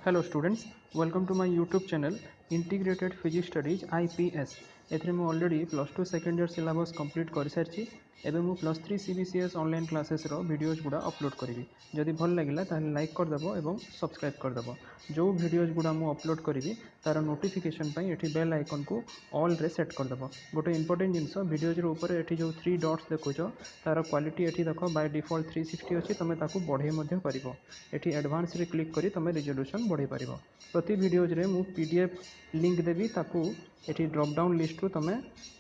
Hello students, welcome to my YouTube channel Integrated Physics Studies IPS. एथरे मु already +2 second year syllabus complete कर सारी एवं मु +3 CBCS online classes रो videos गुड़ा upload करी जदि भल लगिला ताहले लाइक करदेव और सब्सक्राइब करदेव जो वीडियोज गुड़ा मु अपलोड करी तार नोटिफिकेशन पाई एठी बेल आइकन को ऑल रे सेट करदेव गोटे इंपोर्टेंट जिनस वीडियोज ऊपर एठी जो 3 डॉट्स देखुच तार क्वालिटी एठी देख बाय डिफॉल्ट 360 अच्छी तुम ताकू बढ़े मध्य करिवो एठी एडवांस रे क्लिक करी तुम रिजोल्यूशन बढ़े पारिबो प्रति वीडियोज रे मु पीडीएफ लिंक देवी ताकू एठी ड्रॉप डाउन लिस्ट रू तुम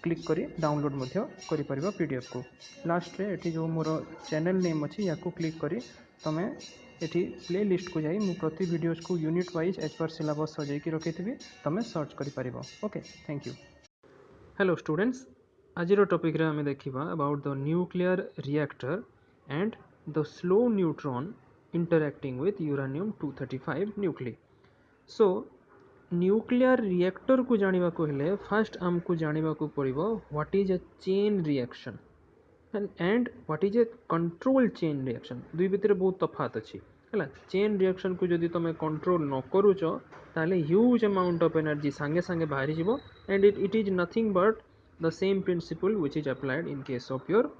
क्लिक करी डाउनलोड मध्य करि परिबो पीडीएफ को लास्ट रे एठी जो मोर चैनल नेम अछि याकू क्लिक करी तुम एठी प्ले लिस्ट को जाई मु प्रति वीडियोज को unit wise as per syllabus सजाई की रखिथिबी तुम सर्च करि परिबो। Okay, thank you. Hello students, आज टॉपिक रे हमें देखिबा about the nuclear reactor and the slow neutron interacting with uranium 235 nuclei. So nuclear reactor को जानिबा को हेले फर्स्ट हमको जानिबा को पड़िबो what is a chain reaction and what is a control chain reaction. दुई भितर बहुत तफात अच्छी है। चेन रिएक्शन को जदि तुम कंट्रोल न करूच ताले ह्यूज अमाउंट ऑफ एनर्जी सांगे सांगे बाहरी जीवो and it is nothing but the same principle which is applied in case of your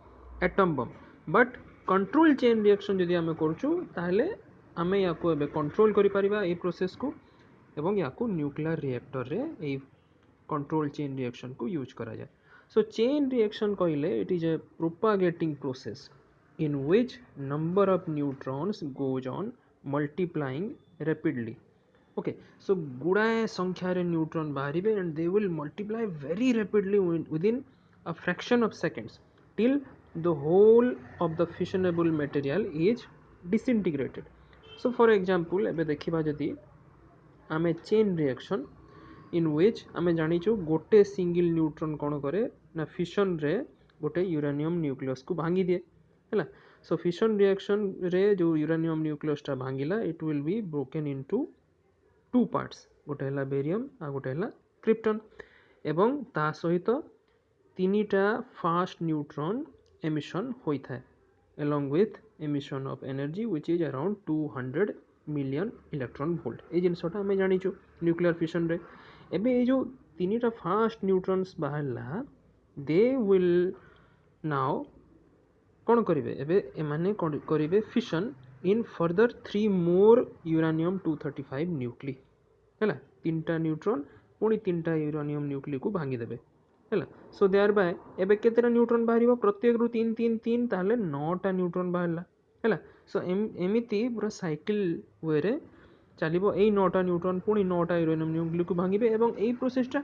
atom bomb. But control chain reaction जदि आमे करूछु ताले आमे याको एबे कंट्रोल करि परिबा ए प्रोसेस को एवं याको न्यूक्लियर रिएक्टर रे ए कंट्रोल चेन रिएक्शन को यूज करा जाए। So chain reaction कहले it is a propagating process in which number of neutrons goes on multiplying rapidly. Okay, so गुड़ाए संख्या रे neutron बाहरिबे and they will multiply very rapidly within a fraction of seconds till the whole of the fissionable material is disintegrated. So for example एबे देखिबा जदि आमे chain reaction in which आमे जानिछु गोटे single neutron कोन करे ना फिशन रे गोटे यूरेनियम न्यूक्लियस को भांगी दिए हैला। सो फिशन रिएक्शन रे जो यूरेनियम न्यूक्लियस टा भांगिला it will be broken into two parts, गोटे हैला बेरियम आ गोटे हैला क्रिप्टन एवं ता सहित तीनिटा फास्ट न्यूट्रॉन एमिशन होई थाए along with emission of energy which is around 200 million electron volt. ए जिनसटा हमें जानिछु न्यूक्लियर फिशन रे एबे ए जो तीनिटा फास्ट न्यूट्रॉन्स बाहरला दे विल नाउ कौन करिवे एबे एमाने करिवे fission in further 3 more uranium 235 nuclei हैला। तीनटा न्यूट्रॉन पुणी तीनटा यूरेनियम न्यूक्ली को भांगी देबे हैला। सो देयर बाय एबे केतेटा न्यूट्रॉन बाहरिबो प्रत्येक रु 3 3 3 ताले 9टा न्यूट्रॉन बाहरला हैला। सो एमिति पूरा साइकिल वे रे चलिबो एई 9टा न्यूट्रॉन पुणी 9टा यूरेनियम न्यूक्ली को भांगिबे एवं एई प्रोसेसटा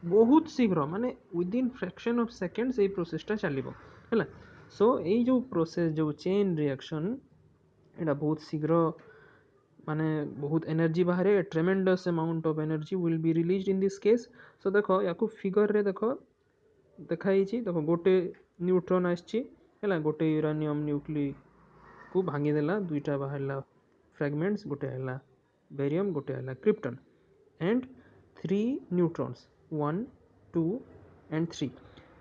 बहुत शीघ्र माने विदिन फ्रैक्शन ऑफ सेकेंड्स एई प्रोसेसटा चलिबो हैला। सो एई जो प्रोसेस जो चेन रिएक्शन एटा बहुत शीघ्र माने बहुत एनर्जी बाहरे tremendous amount of energy will be released in this case. So देखो याकू फिगर रे देखो देखाई छी देखो गोटे न्यूट्रॉन आछी हैला गोटे यूरेनियम न्यूक्ली को भांगी देला दुईटा बाहरला फ्रैगमेंट्स गोटे हैला बेरियम गोटे हैला क्रिप्टन एंड 3 न्यूट्रॉन्स 1 2 एंड 3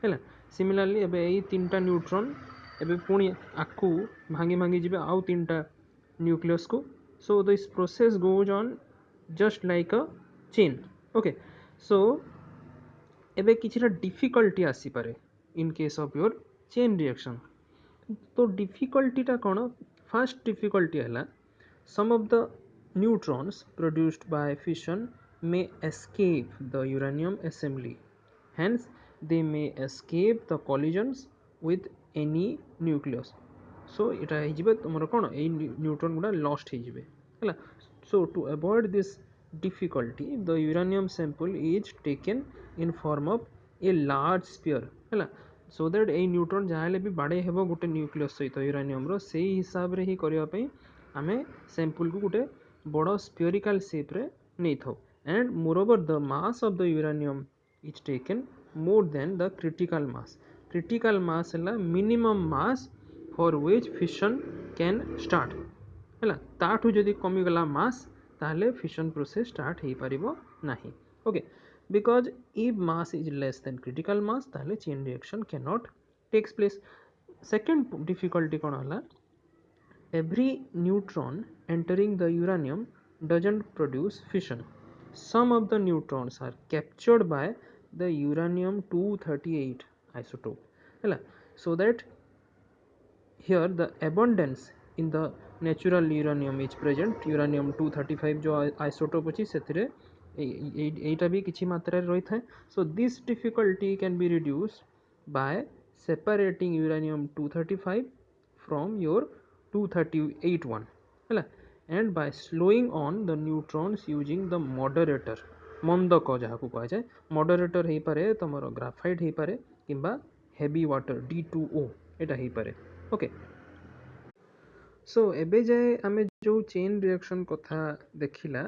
हैला। सिमिलरली एबे एई तीनटा न्यूट्रॉन एबे पुणी आकू भांगी भांगी जिबे आउ तीनटा न्यूक्लियस को। So this process goes on just like a chain. Okay, so एबे किछिटा डिफिकल्टी आसी पारे in case of your chain reaction. तो डिफिकल्टीटा कौन? फर्स्ट डिफिकल्टी है some of the neutrons produced by fission may escape the uranium assembly, hence they may escape the collisions with any nucleus. So এটা হইଯିবে তোমার কোন এই নিউট্রন গুলা lost হইଯିবে হলা। So to avoid this difficulty the uranium sample is taken in form of a large sphere हला। so that এই neutron যাহালে भी बाड़े हेबो गोटे न्यूक्लियस सहित यूरेनियम रो सेही हिसाब रे ही करिया पई आमे सैंपल को गोटे बड़ स्फेरिकल शेप रे नै थाउ and moreover the mass of the uranium is taken more than the critical mass. Critical mass है minimum mass for which fission can start है ताठू जदि कमी गला mass ताहले fission process start हो पारिबो नाही। okay, because if mass is less than critical mass ताहले chain reaction cannot takes place. Second difficulty कौन हला every neutron entering the uranium doesn't produce fission. Some of the neutrons are captured by the uranium 238 isotope ହେଲା so that here the abundance in the natural uranium is present uranium 235 जो isotope अछि सेथिरे एटा भी किछि मात्रा रे रही थाए so this difficulty can be reduced by separating uranium 235 from your 238 one ହେଲା and by slowing on the neutrons using the moderator मंदक जहाँ को कहा जाए moderator हो पारे तुमर ग्राफाइट हो पारे किंबा heavy water D2O एटा हो पारे ओके सो एबे जाए आमे जो चेन रिएक्शन कथा देखिला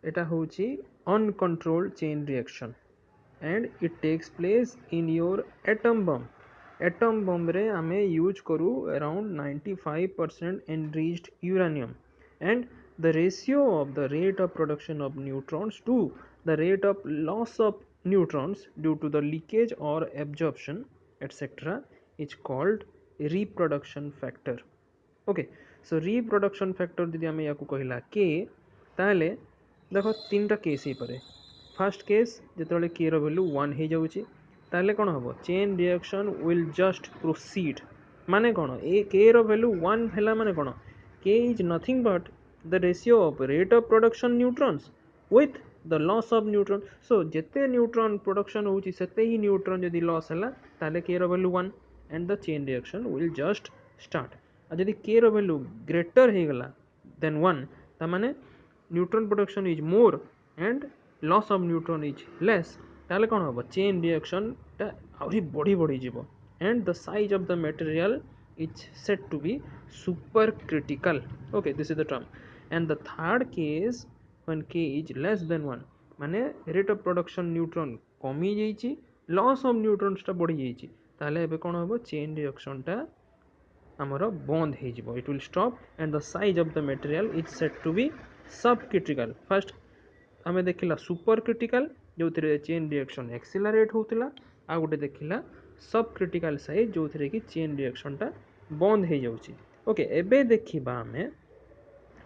एटा होची uncontrolled chain reaction and it takes place in your atom bomb रे आमे यूज करू around 95% enriched uranium and the ratio of the rate of production of neutrons to the rate of loss of neutrons due to the leakage or absorption etc is called reproduction factor okay so reproduction factor जदि आम या कहला के ताले देख तीन टा case ही पारे फर्स्ट केस जिते के वैल्यू 1 हो जाऊँगी ताले कौन हम chain reaction will just proceed माने कौन ए के वैल्यू 1 है माने कौन के is nothing but the ratio of rate of production neutrons with the loss of neutron सो जिते न्यूट्रॉन प्रोडक्शन होची सेते ही न्यूट्रॉन जदि लॉस है ताले के value 1 and the chain reaction will just start जदि के वैल्यू ग्रेटर हो गला देन 1 तामाने neutron production is more and loss of neutron is less ताले कौन हम चेन रिएक्शन टा आउरी बढ़ी बढ़ी जीवो and the size of the material is set to be super critical okay this is the term and the third case when K is less than 1 माने rate of production neutron कमी जाइछि loss of neutrons टा बढ़ी जाइछि ताले एबे कौन हम चेन रिएक्शन टा आमर बंद हो it will stop and the size of the material is set to be sub critical first आम देखला सुपर क्रिटिकल जो चेन रिएक्शन एक्सिलरेट होता आ गोटे देखला सब क्रिटिकल साइज जो कि चेन रिएक्शन टा बंद हो जाउछि ओके एबे देखिबा आमे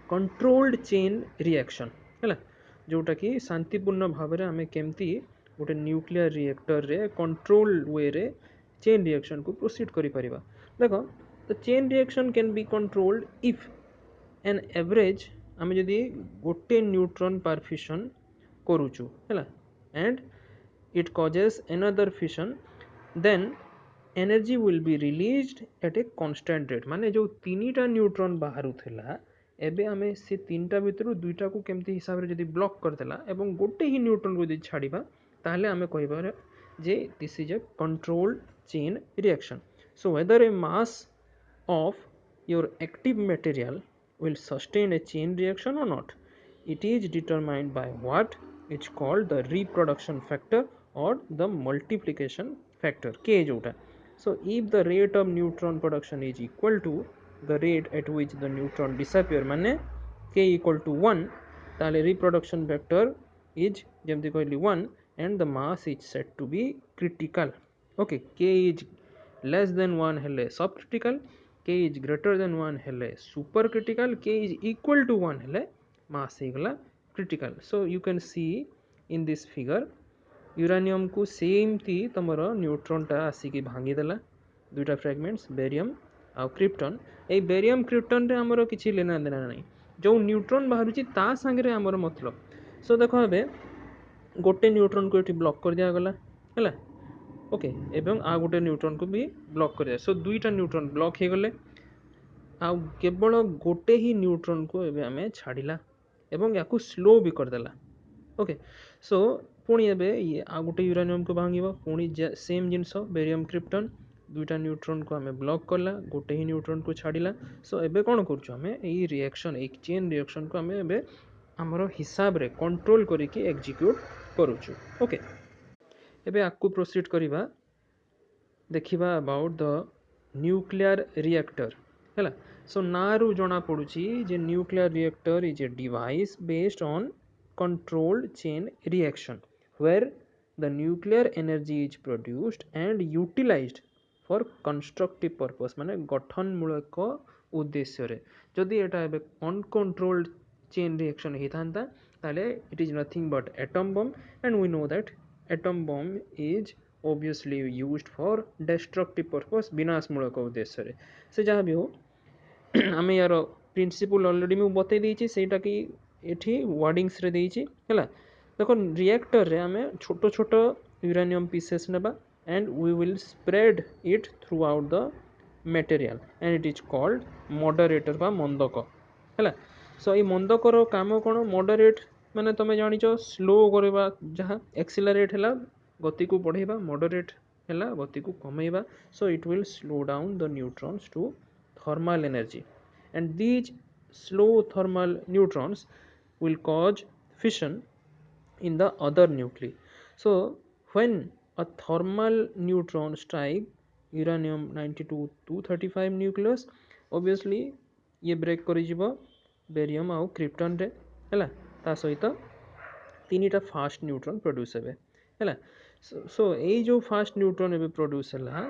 कंट्रोल्ड चेन रिएक्शन है जोटा कि शांतिपूर्ण भाव में आम केमती गोटे न्यूक्लियर रिएक्टर रे कंट्रोल वे रे चेन रिएक्शन को प्रोसीड करि परिबा देखो the chain reaction can be controlled if an average आम जदि गोटे न्यूट्रॉन पर फिशन करूचु है and it causes another fission then energy will be released at a constant rate माने जो तीनटा न्यूट्रॉन बाहर थिला एबे आमे से तीनटा भितर दुईटा को केमती हिसाब रे जदि ब्लॉक करदेला एवं गोटे ही न्यूट्रॉन को जदि छाड़िबा ताहले आमे कहिबा जे this is a controlled chain reaction so whether a mass of your active material will sustain a chain reaction or not. It is determined by what is called the reproduction factor or the multiplication factor K jota. So if the rate of neutron production is equal to the rate at which the neutron disappear माने K equal to 1 ताले reproduction factor is जेमती कहली 1 and the mass is said to be critical. Okay, K is less than 1 हेले subcritical K is greater than 1 हेले super critical K is equal to 1 हेले mass हेगला critical so you can see in this figure uranium को same ती तमर neutron टा आसिकी भांगी देला दुईटा फ्रैगमेंट्स बेरियम आ क्रिप्टन ए बेरियम क्रिप्टन रे हमर किछि लेना देना नहीं जो न्यूट्रॉन बाहरुची ता संगे हमर मतलब सो देखो एबे गोटे न्यूट्रॉन को एठी ब्लॉक कर दिया गला हैला ओके एवं आ गोटे न्यूट्रॉन को भी ब्लॉक कर दिया सो दुईटा न्यूट्रॉन ब्लॉक हो गले आ केवल गोटे ही न्यूट्रॉन को एबे हमें छाड़िला एवं याकू स्लो भी कर देला ओके सो पुणी एबे ये आ गोटे यूरेनियम को भांगिबो पुणी सेम जिनस बेरियम क्रिप्टन दुईटा न्यूट्रॉन को हमें ब्लॉक करला गोटे ही न्यूट्रॉन को छाड़िला सो एबे कोन करछु हमें एई रिएक्शन एक चेन रिएक्शन को हमें एबे हमरो हिसाब रे कंट्रोल करिके एग्जीक्यूट करूछु ओके एबे आकु प्रोसीड करिबा देखिबा अबाउट द न्यूक्लियर रिएक्टर हैला सो नारू जना पडुची जे nuclear reactor is a device based on controlled chain reaction where the nuclear energy is produced and utilized for constructive purpose माने गठन मूलक उद्देश्य रे जदि एटा एबे अनकंट्रोल्ड चेन रिएक्शन होता ताले it is nothing but atom bomb and we know that atom bomb is obviously used for destructive purpose विनाशमूलक उद्देश्य से जहाँ भी हो आम यार प्रिंसिपल ऑलरेडी मुझे बतई देती सेटा कि ये वर्डिंग्स रे देती है देख रिएक्टर रे आम छोट छोट यूरेनियम पीसेस नेबा and we will spread it throughout the material and it is called moderator बा मंदक है सो ये मंदकर काम कौन मॉडरेट माने तुम जान स्लो करवा जहाँ एक्सिलरेट है गति को बढ़ेबा मॉडरेट है गति को कमेबा so it will slow down the neutrons to thermal energy and these slow thermal neutrons will cause fission in the other nuclei. So when a thermal neutron strike uranium 92 235 nucleus obviously ये break कर barium आउ krypton रे है सहित तीन टा fast neutron produce है सो ये जो फास्ट न्यूट्रॉन एबे प्रोड्यूस है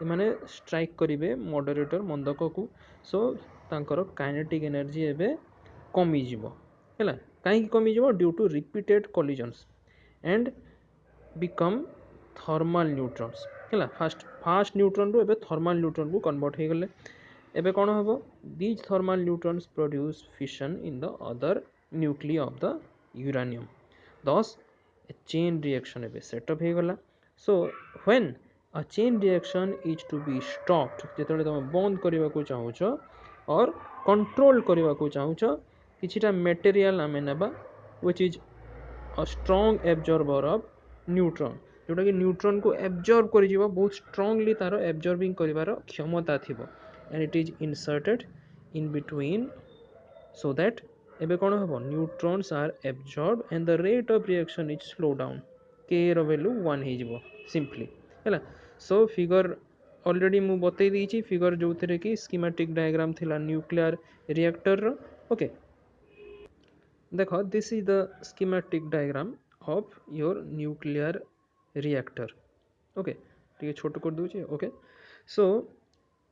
माने स्ट्राइक करिवे मॉडरेटर मंदक को सो तांकर काइनेटिक एनर्जी एबे कमी जीवो हैला काहे कमी जीवो due to repeated collisions and become thermal neutrons हैला फास्ट न्यूट्रॉन रो एबे थर्मल न्यूट्रॉन को कन्वर्ट हो गले एबे कोन हबो these thermal neutrons produce fission in the other nuclei of the uranium thus a chain reaction एबे सेटअप हो गला so when a chain reaction is to be stopped जेतबे तुम बंद करबा को चाहूछ और कंट्रोल करबा को चाहूछ किछिटा मटेरियल आमे नेबा which is a strong absorber of neutron जोटा कि न्यूट्रॉन को एब्जॉर्ब कर जीवा बहुत स्ट्रांगली तार एब्जॉर्बिंग करिवार क्षमता थिबो and it is inserted in between so that एबे कोन हबो neutrons are absorb and the rate of reaction is slow down k रो वैल्यू 1 हे जीवो सिंपली हैला सो फिगर ऑलरेडी मु बतई देछि फिगर जो थे कि स्कीमेटिक डायग्राम थिला न्यूक्लियर रिएक्टर रो ओके देखो this is the schematic diagram of your nuclear reactor okay ठीक छोट कर दूची ओके सो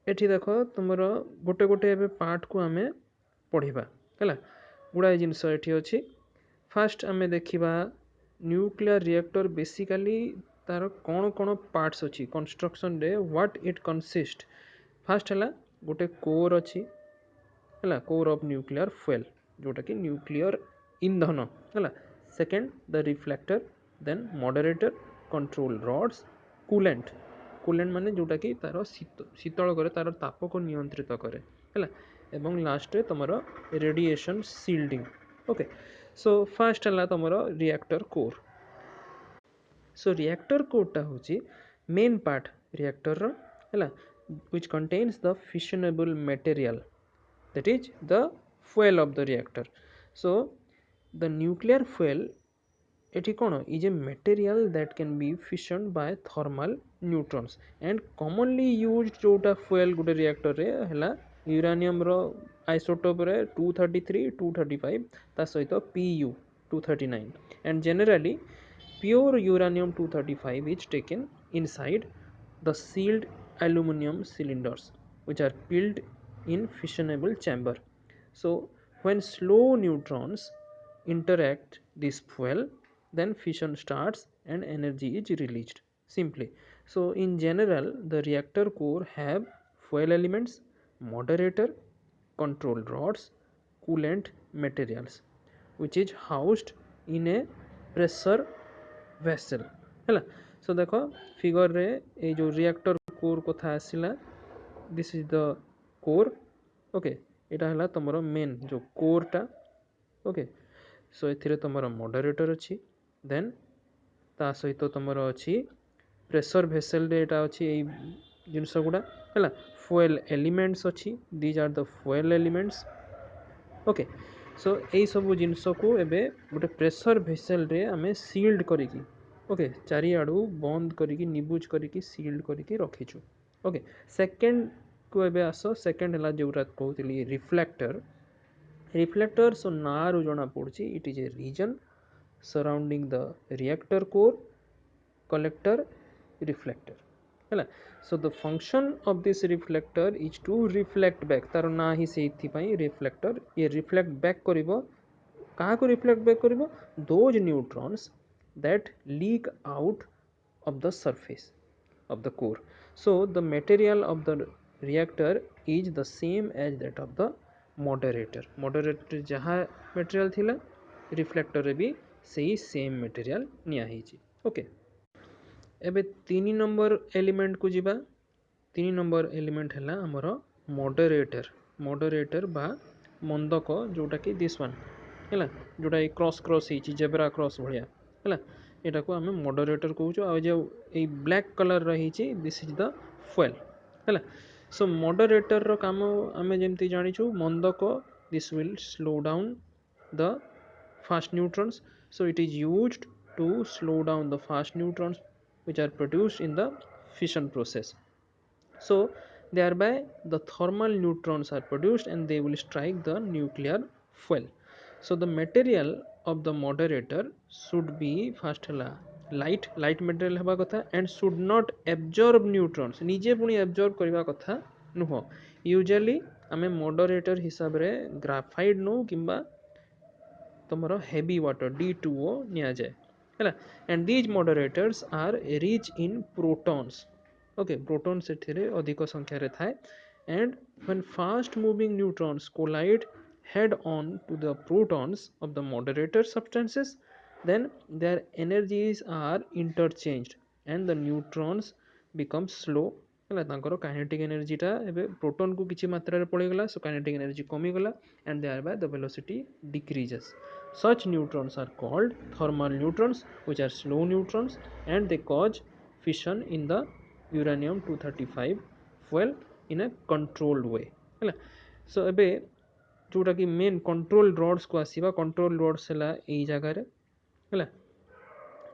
एठी देखो तुमरो गोटे गोटे एबे पार्ट को हमें पढ़िबा हैला गुडा जिनस एठी अछि फास्ट आमे देखिबा न्यूक्लियर रिएक्टर बेसिकली तार कौन कौन पार्ट्स अच्छी कंस्ट्रक्शन रे व्हाट इट कंसिस्ट फास्ट है गोटे कोर अच्छी है कोर ऑफ न्यूक्लियर फ्यूएल जोटा कि न्यूक्लियर इंधन है second the reflector then moderator control rods coolant coolant माने जोटा कि तार शीतल करे तार ताप को नियंत्रित करे है एवं लास्ट रे तुम radiation shielding okay so fast है तुम रिएक्टर कोर सो रिएक्टर कोरटा हूँ मेन पार्ट रिएक्टर है which contains the fissionable material that is the fuel of the reactor so the nuclear fuel एटी कौन is a material that can be fissioned by thermal neutrons and commonly used जोटा fuel गोटे reactor रे है uranium रो isotope रे 233 235 ता सहित Pu 239 and generally pure uranium 235 is taken inside the sealed aluminum cylinders which are filled in fissionable chamber so when slow neutrons interact this fuel then fission starts and energy is released simply so in general the reactor core have fuel elements moderator control rods coolant materials which is housed in a pressure vessel है सो देख figure रे ये जो reactor core कथा आसला this is the core okay यहाँ है तुम मेन जो कोरटा ओके सो ए तुम मॉडरेटर अच्छी देन ता सहित तुम अच्छी प्रेशर भेसेल रे एटा अच्छी जिनस गुड़ा है फुएल एलिमेंट्स अच्छी these are the fuel elements okay so यही सब जिनस को एबे गोटे प्रेशर भेसेल रे आमे सील्ड करिकी ओके चारिआडू बंद करिकी निबुज करिकी सील्ड करिकी रखीचु ओके सेकेंड को एबे आस सेकेंड है जोटा कहती रिफ्लेक्टर रिफ्लेक्टर सो ना रू जना पड़ी it is a region surrounding the reactor core collector reflector है so the function of this reflector is to reflect back तार ना ही से रिफ्लेक्टर ये रिफ्लेक्ट बैक करिवो क्या रिफ्लेक्ट बैक कर those neutrons that leak out of the surface of the core. So the material of the reactor is the same as that of the moderator. Moderator जहाँ material थिला reflector रे भी सही same material निया हिची. Okay. एबे 3 number element को जिबा 3 नंबर एलिमेंट हैला हमरो मॉडरेटर बा मंदक जोटा कि दिस वन हैला जोटा ए क्रॉस हिची जेब्रा क्रॉस भलिया हैला एटा को हमें मॉडरेटर कहूछु आ जे ए ब्लैक कलर रहिची दिस इज द फुएल हैला सो मॉडरेटर रो काम हमें जेमति जानिछु मंदक this will slow down the fast neutrons, so it is used to slow down the fast neutrons which are produced in the fission process. So thereby the thermal neutrons are produced and they will strike the nuclear fuel. So the material of the moderator should be first light material heba kotha and should not absorb neutrons nije puni absorb kariba kotha nuho. Usually ame moderator हिसाब रे graphite no किंबा तुमरो heavy water D2O निया जाए हैला and these moderators are rich in protons okay protons एथिरे अधिक संख्या रे थाए and when fast moving neutrons collide head on to the protons of the moderator substances then their energies are interchanged and the neutrons become slow ହେଲା ତାଙ୍କର kinetic ଏନର୍ଜିଟା ଏବେ ପ୍ରୋଟୋନକୁ କିଛି ମାତ୍ରାରେ ପଳେଇଗଲା ସୋ କାଇନେଟିକ୍ ଏନର୍ଜି କମିଗଲା and thereby the velocity decreases. Such neutrons are called thermal neutrons which are slow neutrons and they cause fission in the uranium 235 fuel in a controlled way ହେଲା सो ଏବେ जोटा कि main control rods को आसीबा control rods हला एई जगह रे हला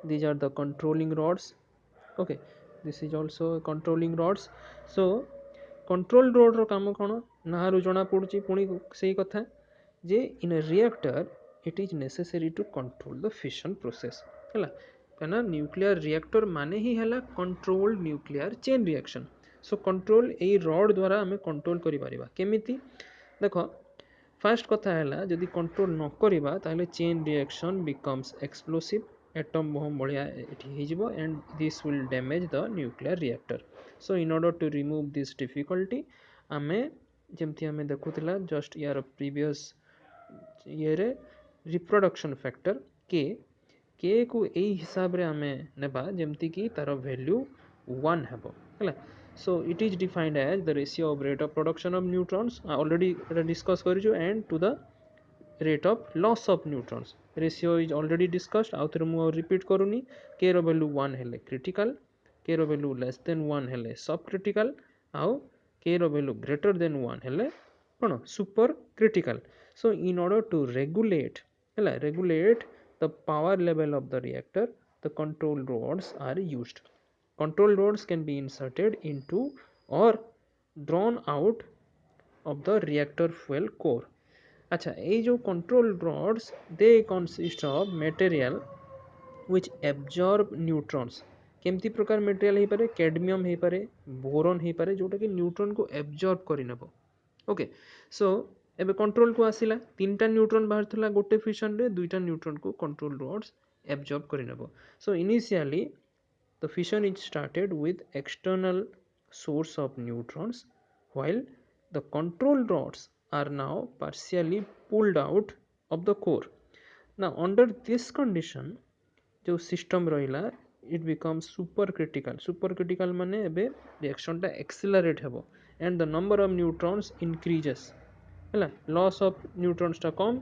these are the controlling rods okay this is also controlling rods so control rod रो काम कोन ना रु जणा पड़ुची पुनी सेही कथा जे in a reactor it is necessary to control the fission process हला कना न्यूक्लियर रिएक्टर माने ही हला controlled nuclear chain reaction so control एई रॉड द्वारा हमें कंट्रोल करि परिबा केमिति देखो फास्ट कथा है जदि कंट्रोल न करिबा ताले chain reaction becomes explosive atom bomb बढ़िया and this will damage the nuclear reactor so in order to remove this difficulty आमे जेमति आमे देखुतिला जस्ट यार प्रीवियस ये रे रिप्रोडक्शन फैक्टर के को एई हिसाब रे आमे नेबा जेमति कि तार वैल्यू 1 हेबो हला so it is defined as the ratio of rate of production of neutrons already discuss karichu and to the rate of loss of neutrons ratio is already discussed out there mu repeat karuni k ro value 1 hele critical k ro value less than 1 hele subcritical au k ro value greater than 1 hele kono super critical so in order to regulate the power level of the reactor the control rods are used. Control rods can be inserted into or drawn out of the reactor fuel core. अच्छा ये जो control rods they consist of material which absorb neutrons केमती प्रकार material ही पारे cadmium ही पारे boron ही पारे जोटा कि न्यूट्रॉन को absorb करि नबो ओके सो एबे कंट्रोल को आसिला तीनटा न्यूट्रॉन बाहर थला गोटे फिशन रे दुईटा न्यूट्रॉन को कंट्रोल rods absorb करि नबो so initially the fission is started with external source of neutrons while the control rods are now partially pulled out of the core. Now under this condition जो system रहिला it becomes supercritical माने एबे reaction टा accelerate हेबो and the number of neutrons increases हैला loss of neutrons टा कम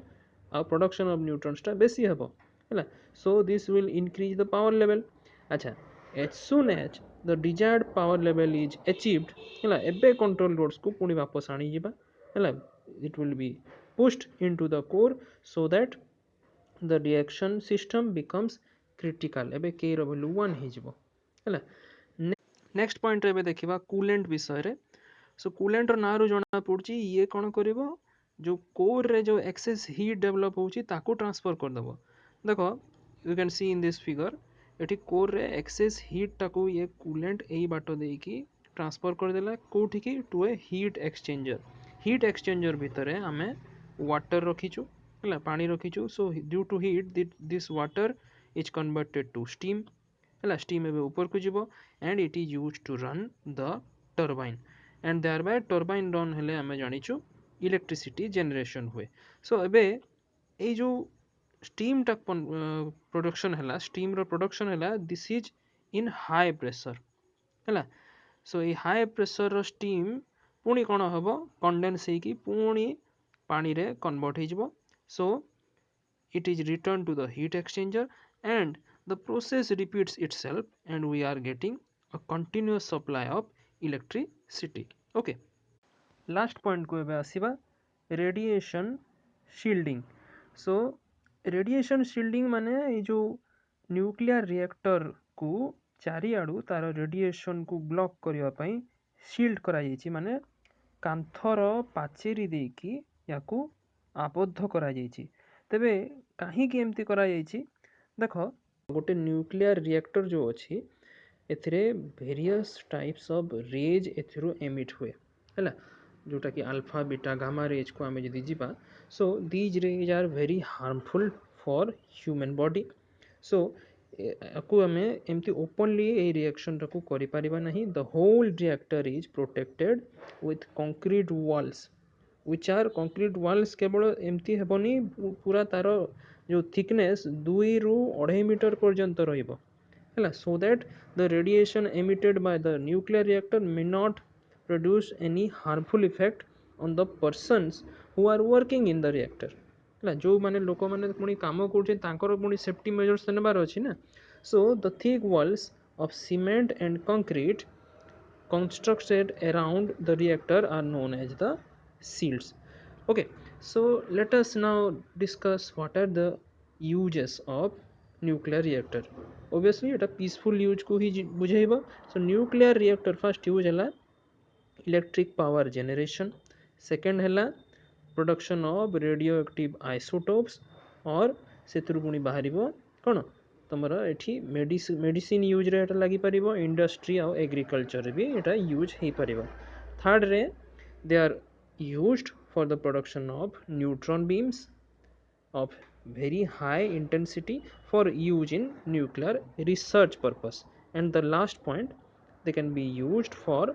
और production of neutrons टा बेसी हेबो हैला so this will increase the power level. अच्छा as soon as the desired power level is achieved हैला एबे control rods को पुनी वापस आनी जिबा हैला it will be pushed into the core so that the reaction system becomes critical एबे k रो value 1 ही जिवो हैला नेक्स्ट पॉइंट एबे देखिबा कूलेंट विषय रे सो कूलेंट रो ना रो जणा पड़ची ये कोन करिवो जो कोर रे जो एक्सेस हीट डेवलप होची ताको ट्रांसफर कर दबो देखो you can see in this figure eighty core रे एक्सेस हीट टाको ये कूलेंट एई बाटो देई की ट्रांसफर कर देला कोठी की टू ए हीट एक्सचेंजर भितरे हमें वाटर रखीचु है पानी रखीचु so due to heat this water is converted to steam है स्टीम एवं ऊपर को जीव and it is use to run the turbine and thereby turbine run हेले आमे जानिचु इलेक्ट्रिसिटी जनरेशन हुए सो एबे ए जो स्टीम टा प्रोडक्शन है स्टीम रो प्रोडक्शन है this is in high pressure है सो ये हाई प्रेशर रो स्टीम पुणी कौन हम कंडेन्स होगी पुणी पानी रे कन्वर्ट हो सो it is returned to the heat exchanger and the process repeats itself and we are getting a continuous supply of electricity okay last point को एबे आसीबा radiation shielding so radiation shielding माने ये जो न्यूक्लियर रिएक्टर को चारिआडू तार radiation को block करने पाई shield करा जायछि माने कांथर पाचेरी देकी याकू आबद्ध करा जायछि तेबे काहीकि एमती करा जायछि देख गोटे न्यूक्लियर रिएक्टर जो अछि एथिरे वेरियस टाइप्स ऑफ रेज एथिरो एमिट हुए हैला जोटा कि अल्फा बीटा गामा रेज को आमे जदी जिबा so these rays are very harmful for human body so को आमे एमती ओपनली ए रिएक्शन को करि परिबा नहीं the whole reactor is protected with concrete walls which are concrete walls केवल एमती हेबनी पूरा तार जो थिकनेस 2 ରୁ 2.5 मीटर पर्यंत रहिबो हैला so that the radiation emitted by the nuclear reactor may not produce any harmful effect on the persons who are working in the reactor हैला जो माने लोक माने पुनी काम करछे तांकर पुनी सेफ्टी मेजर्स नेबार अछि ना so the thick walls of cement and concrete constructed around the reactor are known as the shields okay so let us now discuss what are the uses of nuclear reactor obviously এটা peaceful use को ही बुझेइबा so nuclear reactor first use हला electric power generation second हला production of radioactive isotopes और सेतुरु पुनी बाहरिबो कोन तमरा एठी medicine use रे एटा लागि परिबो industry और एग्रीकल्चर भी एटा यूज हे परिबो थर्ड रे they are used for the production of neutron beams of very high intensity for use in nuclear research purpose and the last point they can be used for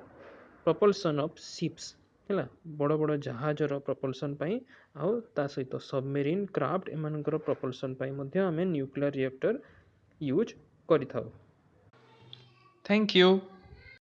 propulsion of ships है बड़ बड़ जहाज propulsion पाई आउ ता सहित submarine craft एमानकर propulsion पाई मध्य आमे nuclear reactor use करि थाउ thank you